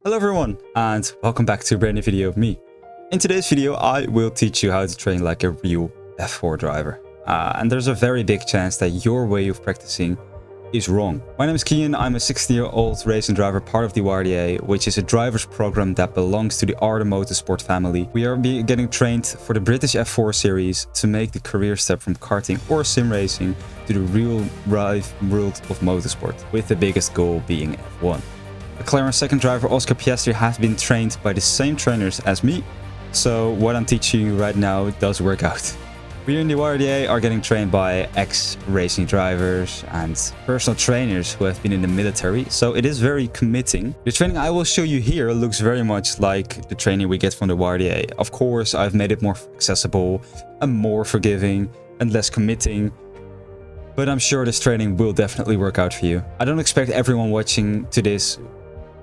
Hello everyone, and welcome back to a brand new video of me. In today's video, I will teach you how to train like a real F4 driver. And there's a very big chance that your way of practicing is wrong. My name is Kian, I'm a 60-year-old racing driver, part of the YRDA, which is a driver's program that belongs to the YRDA motorsport family. We are getting trained for the British F4 series to make the career step from karting or sim racing to the real life world of motorsport, with the biggest goal being F1. McLaren second driver Oscar Piastri has been trained by the same trainers as me, so what I'm teaching you right now does work out. We in the YRDA are getting trained by ex-racing drivers and personal trainers who have been in the military, so it is very committing. The training I will show you here looks very much like the training we get from the YRDA. Of course, I've made it more accessible and more forgiving and less committing, but I'm sure this training will definitely work out for you. I don't expect everyone watching to this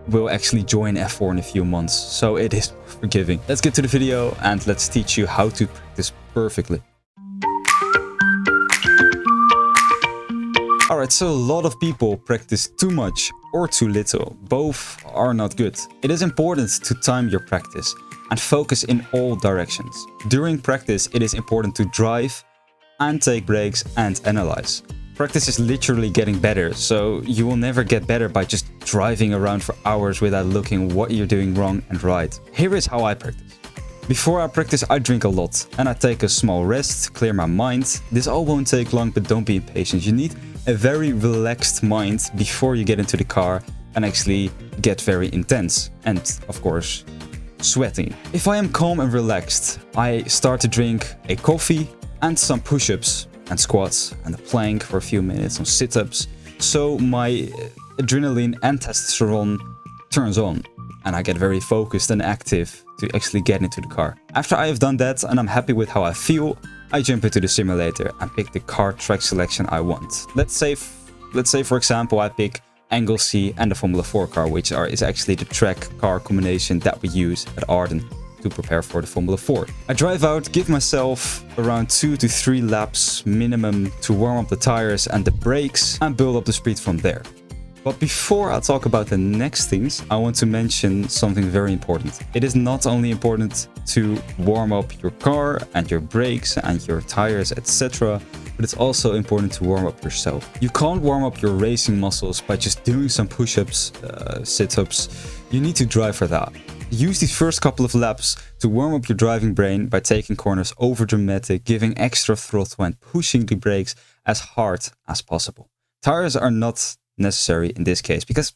will actually join F4 in a few months, so it is forgiving. Let's get to the video and let's teach you how to practice perfectly. Alright, so a lot of people practice too much or too little. Both are not good. It is important to time your practice and focus in all directions. During practice, it is important to drive and take breaks and analyze. Practice is literally getting better, so you will never get better by just driving around for hours without looking what you're doing wrong and right. Here is how I practice. Before I practice, I drink a lot and I take a small rest, clear my mind. This all won't take long, but don't be impatient. You need a very relaxed mind before you get into the car and actually get very intense and, of course, sweating. If I am calm and relaxed, I start to drink a coffee and some push-ups and squats and a plank for a few minutes, some sit-ups, so my adrenaline and testosterone turns on and I get very focused and active to actually get into the car. After I have done that and I'm happy with how I feel, I jump into the simulator and pick the car track selection I want. Let's say for example I pick Angle C and the Formula 4 car, which is actually the track car combination that we use at Arden to prepare for the Formula 4. I drive out, give myself around 2 to 3 laps minimum to warm up the tires and the brakes and build up the speed from there. But before I talk about the next things, I want to mention something very important. It is not only important to warm up your car and your brakes and your tires, etc., but it's also important to warm up yourself. You can't warm up your racing muscles by just doing some push-ups, sit-ups. You need to drive for that. Use these first couple of laps to warm up your driving brain by taking corners over dramatic, giving extra throttle and pushing the brakes as hard as possible. Tires are not necessary in this case because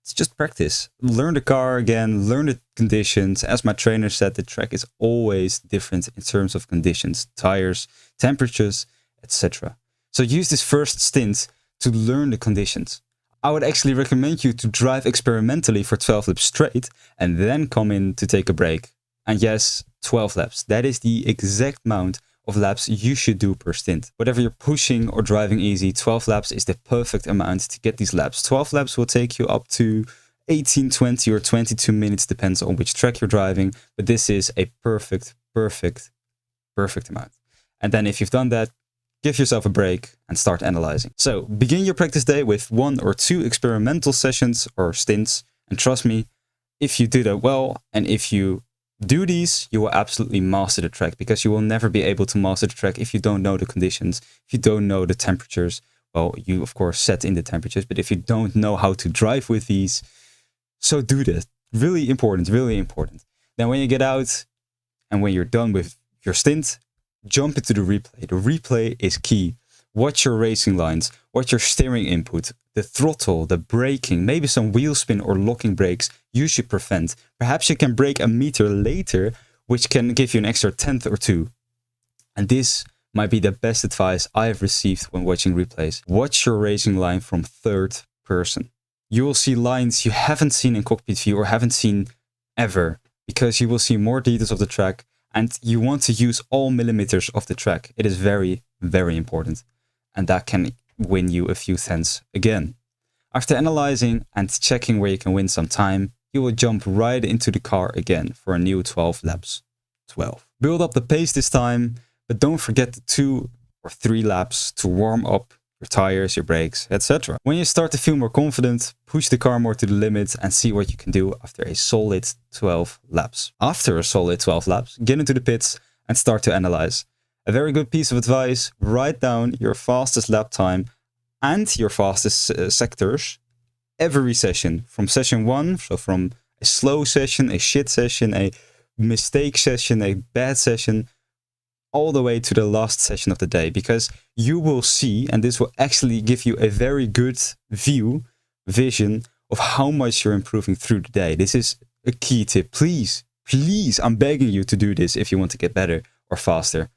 it's just practice. Learn the car again, learn the conditions. As my trainer said, the track is always different in terms of conditions, tires, temperatures, etc. So use this first stint to learn the conditions. I would actually recommend you to drive experimentally for 12 laps straight and then come in to take a break. And yes, 12 laps. That is the exact amount of laps you should do per stint. Whatever you're pushing or driving easy, 12 laps is the perfect amount to get these laps. 12 laps will take you up to 18, 20 or 22 minutes, depends on which track you're driving. But this is a perfect amount. And then if you've done that, give yourself a break and start analyzing. So begin your practice day with 1 or 2 experimental sessions or stints. And trust me, if you do that well, and if you do these, you will absolutely master the track, because you will never be able to master the track if you don't know the conditions, if you don't know the temperatures. Well, you of course set in the temperatures, but if you don't know how to drive with these, so do that. Really important, really important. Then when you get out and when you're done with your stint, jump into the replay. The replay is key. Watch your racing lines, watch your steering input, the throttle, the braking, maybe some wheel spin or locking brakes you should prevent. Perhaps you can brake a meter later, which can give you an extra tenth or two. And this might be the best advice I have received when watching replays. Watch your racing line from third person. You will see lines you haven't seen in cockpit view or haven't seen ever, because you will see more details of the track and you want to use all millimeters of the track. It is very, very important. And that can win you a few cents again. After analyzing and checking where you can win some time, you will jump right into the car again for a new 12 laps. 12. Build up the pace this time, but don't forget the 2 or 3 laps to warm up your tires, your brakes, etc. When you start to feel more confident, push the car more to the limit and see what you can do after a solid 12 laps. After a solid 12 laps, get into the pits and start to analyze. A very good piece of advice, write down your fastest lap time and your fastest sectors every session. From session 1, so from a slow session, a shit session, a mistake session, a bad session, all the way to the last session of the day, because you will see, and this will actually give you a very good vision of how much you're improving through the day. This is a key tip. Please, I'm begging you to do this if you want to get better or faster.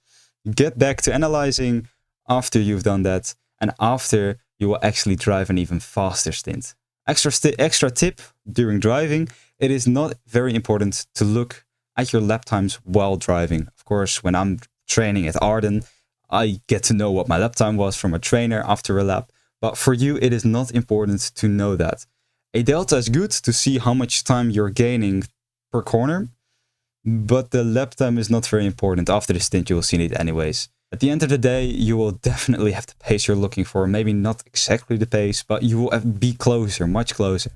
Get back to analyzing after you've done that, and after you will actually drive an even faster stint. Extra tip during driving, it is not very important to look at your lap times while driving. Of course, when I'm training at Arden, I get to know what my lap time was from a trainer after a lap. But for you, it is not important to know that. A delta is good to see how much time you're gaining per corner, but the lap time is not very important. After the stint, you will see it anyways. At the end of the day, you will definitely have the pace you're looking for. Maybe not exactly the pace, but you will be closer, much closer.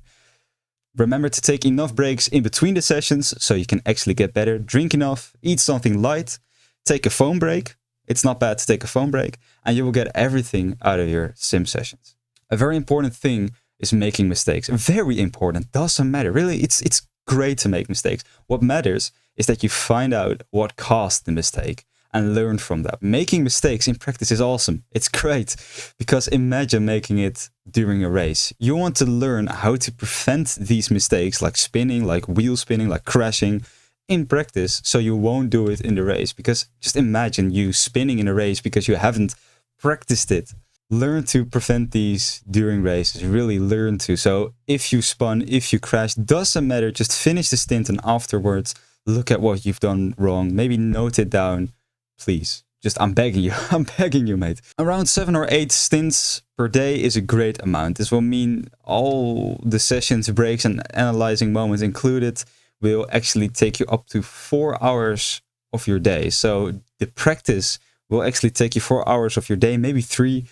Remember to take enough breaks in between the sessions so you can actually get better. Drink enough, eat something light, take a foam break. It's not bad to take a foam break, and you will get everything out of your sim sessions. A very important thing is making mistakes. Very important. Doesn't matter. Really, it's great to make mistakes. What matters is that you find out what caused the mistake and learn from that. Making mistakes in practice is awesome. It's great, because imagine making it during a race. You want to learn how to prevent these mistakes, like spinning, like wheel spinning, like crashing, in practice, so you won't do it in the race. Because just imagine you spinning in a race because you haven't practiced it. Learn to prevent these during races. Really learn to. So if you spun, if you crashed, doesn't matter. Just finish the stint and afterwards look at what you've done wrong. Maybe note it down. Please. Just, I'm begging you. I'm begging you, mate. Around 7 or 8 stints per day is a great amount. This will mean all the sessions, breaks and analyzing moments included will actually take you up to 4 hours of your day. So the practice will actually take you 4 hours of your day, maybe 3,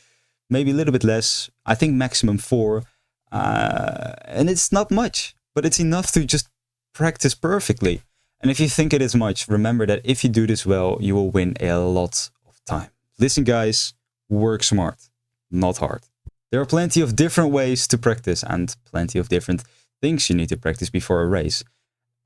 maybe a little bit less. I think maximum 4. And it's not much, but it's enough to just practice perfectly. And if you think it is much, remember that if you do this well, you will win a lot of time. Listen, guys, work smart, not hard. There are plenty of different ways to practice and plenty of different things you need to practice before a race.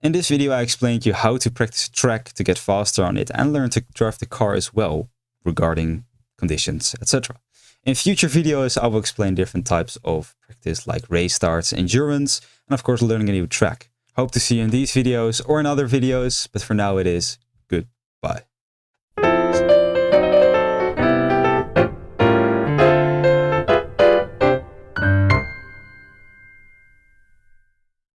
In this video, I explained you how to practice track to get faster on it and learn to drive the car as well regarding conditions, etc. In future videos, I will explain different types of practice like race starts, endurance, and of course learning a new track. Hope to see you in these videos or in other videos, but for now it is goodbye.